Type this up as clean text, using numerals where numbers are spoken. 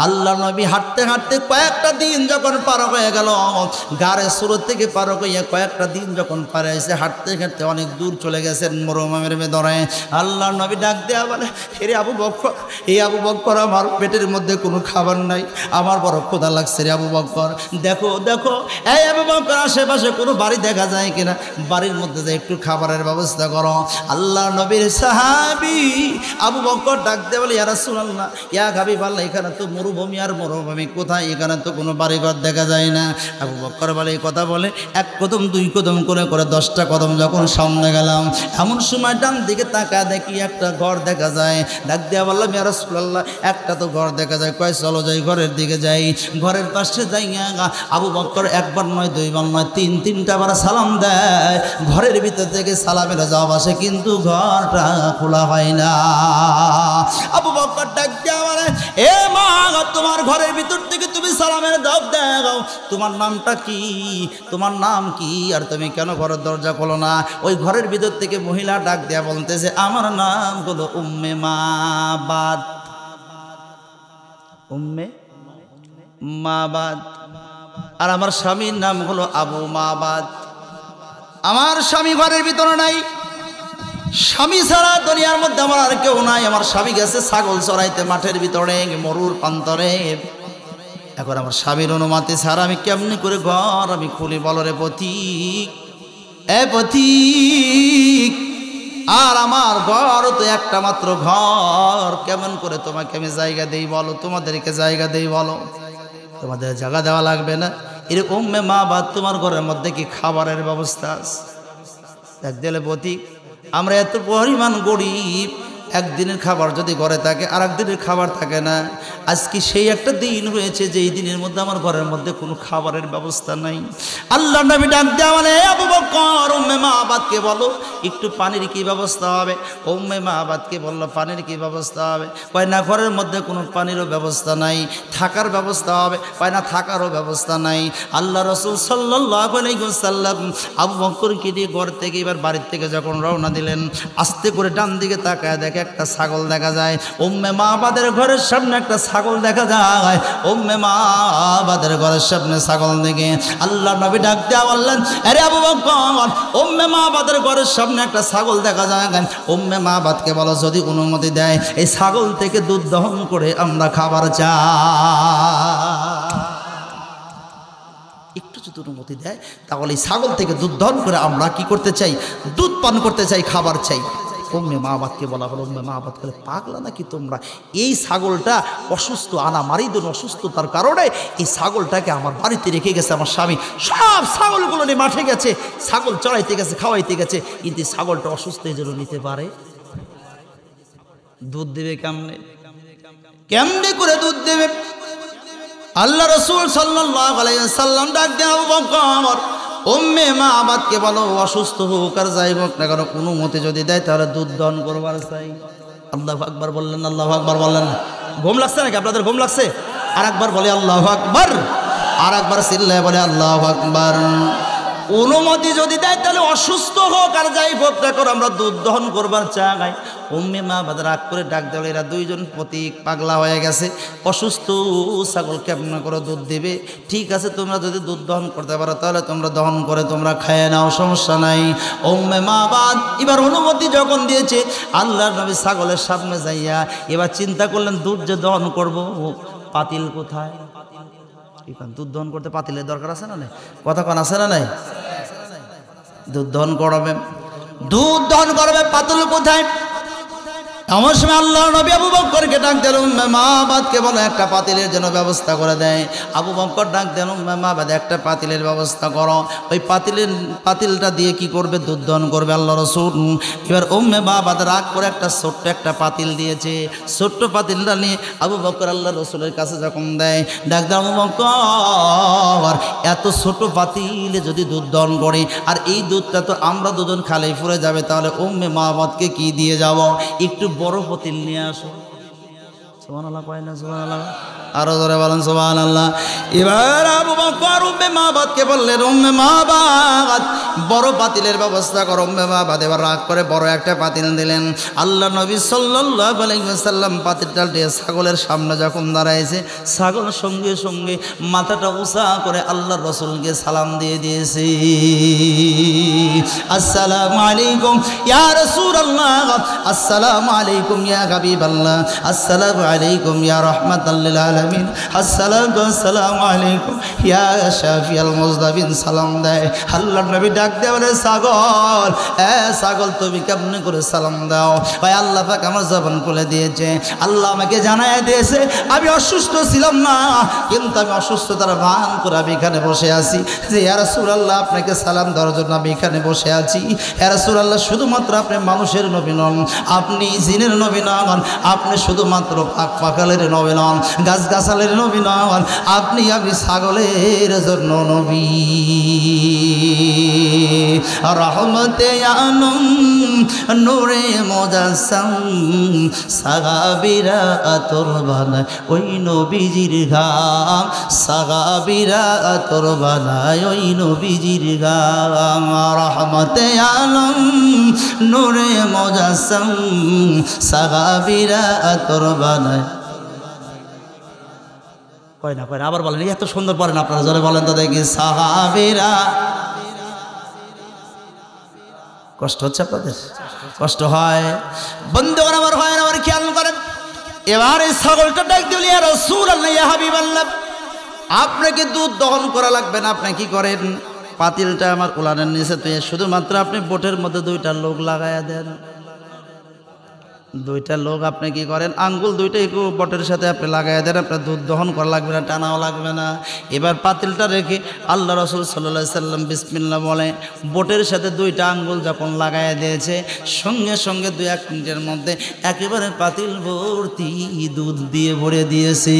আল্লাহ নবী হাঁটতে হাঁটতে কয়েকটা দিন যখন পার হয়ে গেল, গাড়ে সুরত থেকে পার হয়ে কয়েকটা দিন যখন পার হয়েছে, হাঁটতে হাঁটতে অনেক দূর চলে গেছেন মরুভূমির ভেতরে। আল্লাহ নবী ডাক দেয়া বলে, হে আবু বকর, এই আবু বকর, আমার পেটের মধ্যে কোনো খাবার নাই, আমার বড় ক্ষুধা লাগছে রে আবু বকর। দেখো দেখো এই আবু বকর, আশেপাশে কোনো বাড়ি দেখা যায় কিনা, বাড়ির মধ্যে যে একটু খাবারের ব্যবস্থা করো। আল্লাহ নবীর সাহাবী আবু বকর ডাক দেয়া বলে, ইয়া রাসূলুল্লাহ, ইয়া হাবিবাল্লাহ, এখানে তো মরুভূমি আর মরুভূমি, কোথায়, এখানে তো কোনো বাড়িঘর দেখা যায় না। আবু বকর বলে, এই কথা বলে এক কদম দুই কদম করে করে 10টা কদম যখন সামনে গেলাম, এমন সময় ডান দিকে তাকা দেখি একটা ঘর দেখা যায়। ডাক দেয়া বললাম, ইয়া রাসূলুল্লাহ, একটা তো ঘর দেখা যায়, কয় চলো যাই ঘরের দিকে যাই। ঘরের পাশে যাইয়া আবু বকর একবার নয় দুইবার নয় তিনটা বার সালাম দেয়। ঘরের ভিতর থেকে সালামের জবাব আসে, কিন্তু ঘরটা খোলা হয় না। আবু বকর ডাক দেয়া বলে, এ মা, তোমার ঘরের ভিতর থেকে তুমি সালামের জবাব দাও, তোমার নামটা কি, তোমার নাম কি, আর তুমি কেন ঘরের দরজা খোলো না? ওই ঘরের ভিতর থেকে মহিলা ডাক দেয়া বলতেছে, আমার নাম হলো উম্মে মাবাদ। উম্মে মাবাদ, আর আমার স্বামীর নাম হলো আবু মাবাদ। আমার স্বামী ঘরের ভিতরে নাই, স্বামী ছাড়া দুনিয়ার মধ্যে আমার আর কেউ নাই। আমার স্বামী গেছে ছাগল চড়াইতে মাঠের ভিতরে, মরুর প্রান্তরে। এখন আমার স্বামীর অনুমতি ছাড়া আমি কেমনি করে ঘর আমি খুলি, বলো রে পথিক, এ পথিক, আর আমার ঘর তো একটা মাত্র ঘর, কেমন করে তোমাকে আমি জায়গা দেই বলো, তোমাদেরকে জায়গা দেই বলো, তোমাদের জায়গা দেওয়া লাগবে না? এরকম উম্মে মাবাদ, তোমার ঘরের মধ্যে কি খাবারের ব্যবস্থা আছে? এক দিলে পথিক, আমরা এত পরিমাণ গরিব, একদিনের খাবার যদি ঘরে থাকে আর একদিনের খাবার থাকে না। আজকে সেই একটা দিন রয়েছে যে এই দিনের মধ্যে আমার ঘরের মধ্যে কোনো খাবারের ব্যবস্থা নাই। আল্লাহ নবী ডাক দেয়া বলে, আবু বকর, উম্মে মাবাদকে বলো একটু পানির কি ব্যবস্থা হবে। উম্মে মাবাদকে বললো, পানির কি ব্যবস্থা হবে? কয় না, ঘরের মধ্যে কোনো পানিরও ব্যবস্থা নাই। থাকার ব্যবস্থা হবে? কয় না, থাকারও ব্যবস্থা নাই। আল্লাহ রাসূল সাল্লাল্লাহু আলাইহি ওয়াসাল্লাম আবু বকরকে দিয়ে ঘর থেকে এবার বাড়ির থেকে যখন রওনা দিলেন, আস্তে করে ডান দিকে তাকায় দেখে একটা ছাগল দেখা যায়। উম্মে মাবাদের ঘরের সামনে একটা ছাগল দেখা যায়। উম্মে মাবাদের ঘরের সামনে ছাগল দেখে আল্লাহ নবী ডাক দেয়া বললেন, আরে আবু বকর, উম্মে মাবাদের ঘরের সামনে একটা ছাগল দেখা যায়, উম্মে মাবাদকে বলো যদি অনুমতি দেয় এই ছাগল থেকে দুধ দহন করে আমরা খাবার চাই। একটু যদি অনুমতি দেয় তাহলে এই ছাগল থেকে দুধ দহন করে আমরা কি করতে চাই, দুধ পান করতে চাই, খাবার চাই। উম্মে মাবাদকে বলা হলো, উম্মে মাবাদ বলে, পাগলা নাকি তোমরা? এই ছাগলটা অসুস্থ, আনা মারিদুন অসুস্থতার কারণে এই ছাগলটাকে আমার বাড়িতে রেখে গেছে আমার স্বামী। সব ছাগলগুলো নিয়ে মাঠে গেছে, ছাগল চড়াইতে গেছে, খাওয়াইতে গেছে, কিন্তু ছাগলটা অসুস্থ, এই জন্য নিতে পারে। দুধ দেবে কেমনে, কেমনে করে দুধ দেবে? আল্লাহ রাসূল সাল্লাল্লাহু আলাইহি ওয়াসাল্লাম ডাক দেয়া, আবু বকর, উম্মে মাবাদকে বলো অসুস্থ হোক আর যাই হোক না কেন, অনুমতি যদি দেয় তাহলে দুধ দহন করবার চাই। আল্লাহু আকবার বললেন, আল্লাহু আকবার বললেন। ঘুম লাগছে নাকি আপনাদের? ঘুম লাগছে? আর একবার বলে আল্লাহু আকবার, আর একবার চিল্লায় বলে আল্লাহু আকবার। অনুমতি যদি দেয় তাহলে অসুস্থ হোক আর যাই হোক না কেন আমরা দুধ দহন করবার চাই। উম্মে মাবাদ রাগ করে ডাক দেওয়া, এরা দুইজন পথিক পাগলা হয়ে গেছে, অসুস্থ ছাগল কেমন করে দুধ দেবে? ঠিক আছে, তোমরা যদি দুধ দহন করতে পারো তাহলে তোমরা দহন করে তোমরা খেয়ে নাও, সমস্যা নাই। উম্মে মাবাদ এবার অনুমতি যখন দিয়েছে, আল্লাহর নবী ছাগলের সামনে যাইয়া এবার চিন্তা করলেন, দুধ যে দহন করব, পাতিল কোথায়? দুধ দহন করতে পাতিলের দরকার আছে না নাই? কথা কোন আছে না নাই? দুধ দহন করবে, দুধ দহন করবে, পাতিল কোথায়? এমন সময় আল্লাহ নবী আবু বকরকে ডাক দিলেন, উম্মে মাবাদকে বলো একটা পাতিলের জন্য ব্যবস্থা করে দেয়। আবু বকর ডাক দিলেন, উম্মে মাবাদ একটা পাতিলের ব্যবস্থা করো। ওই পাতিলটা দিয়ে কি করবে? দুধ দহন করবে আল্লাহ রাসূল। এবার উম্মে মাবাদ রাগ করে একটা ছোট্ট একটা পাতিল দিয়েছে। ছোট্ট পাতিলটা নিয়ে আবু বকর আল্লাহ রাসূলের কাছে যখন দেয়, ডাক দেয়, আবু বকর, এত ছোট পাতিলে যদি দুধ দহন করি আর এই দুধটা তো আমরা দুজন খালেই ফুরে যাবে, তাহলে উম্মে মাবাদকে কি দিয়ে যাব? একটু বড় পাতিল নিয়ে আসো। সুবহানাল্লাহ, কয় না সুবহানাল্লাহ? আরো জোরে বলেন সুবহানাল্লাহ। এবার আবু বকর উম্মে মাবাদকে বললেন, উম্মে মাবাদ, বড় পাতিলের ব্যবস্থা করো। উম্মে মাবাদ এবার রাগ করে বড় একটা পাতিল দিলেন। আল্লাহ নবী সাল্লাল্লাহু আলাইহি ওয়াসাল্লাম পাতিলটা দিয়ে ছাগলের সামনে যখন দাঁড়াইছে, ছাগল সঙ্গে সঙ্গে মাথাটা উঁচা করে আল্লাহর রাসূলকে সালাম দিয়ে দিয়েছে। আসসালামু আলাইকুম ইয়া রাসূলুল্লাহ, আসসালামু আলাইকুম ইয়া হাবিবাল্লাহ, আসসালামু আলাইকুম ইয়া রাহমাতাল লিল আলামিন, আসসালামু আলাইকুম ইয়া শাফিয়াল মুজদাবিন সালাম দেয়। আল্লাহর নবী ডাক দেয়, বলে ছাগল, ছাগল তুমি কেমনে করে সালাম দাও? ভাই আল্লাহ পাক আমার জবান খুলে দিয়েছে। আল্লাহ আমাকে জানায় দিয়েছে আমি অসুস্থ ছিলাম না, কিন্তু আমি অসুস্থতার ভান করে আমি এখানে বসে আছি যে ইয়া রাসূলুল্লাহ আপনাকে সালাম দেওয়ার জন্য আমি এখানে বসে আছি। ইয়া রাসূলুল্লাহ শুধুমাত্র আপনি মানুষের নবী নন, আপনি জিনের নবী নন, আপনি শুধুমাত্র পাখালের নবী নন, গাছগাছালের নবী নন, আপনি আমি ছাগলের জন্য নবী। রহমতে আলম নূরে মুজাসসাম সাহাবীরা আতর বানায় ওই নবীজির ঘাম, সাহাবীরা আতর বানায় ওই নবীজির ঘাম। রহমতে আলম নূরে মুজাসসাম সাহাবীরা আতর বানায়। কয় না আবার বলেন, এত সুন্দর পড়েন আপনারা, জোরে বলেন তো দেখি। সাহাবীরা, কষ্ট হচ্ছে আপনাদের? কষ্ট হয় বন্ধুগণ আমার, হয় না? আমার খেয়াল করেন। এবার এই ছাগলটা ডাক দিল, ইয়া রাসূলুল্লাহ ইয়া হাবিবাল্লাহ আপনাকে দুধ দহন করা লাগবে না। আপনি কি করেন, পাতিলটা আমার উলানের নিচে তুই শুধুমাত্র আপনি বোটের মধ্যে দুইটা লোক লাগাইয়া দেন। দুইটা লোক আপনি কি করেন, আঙ্গুল দুইটা একটু বটের সাথে আপনি লাগাইয়া দেন। আপনার দুধ দহন করা লাগবে না, টানাও লাগবে না। এবার পাতিলটা রেখে আল্লাহ রাসূল সাল্লাল্লাহু আলাইহি সাল্লাম বিসমিল্লাহ বলে বোটের সাথে দুইটা আঙ্গুল যখন লাগাইয়া দিয়েছে, সঙ্গে সঙ্গে 2-1 মিনিটের মধ্যে একেবারে পাতিল ভর্তি দুধ দিয়ে ভরে দিয়েছে।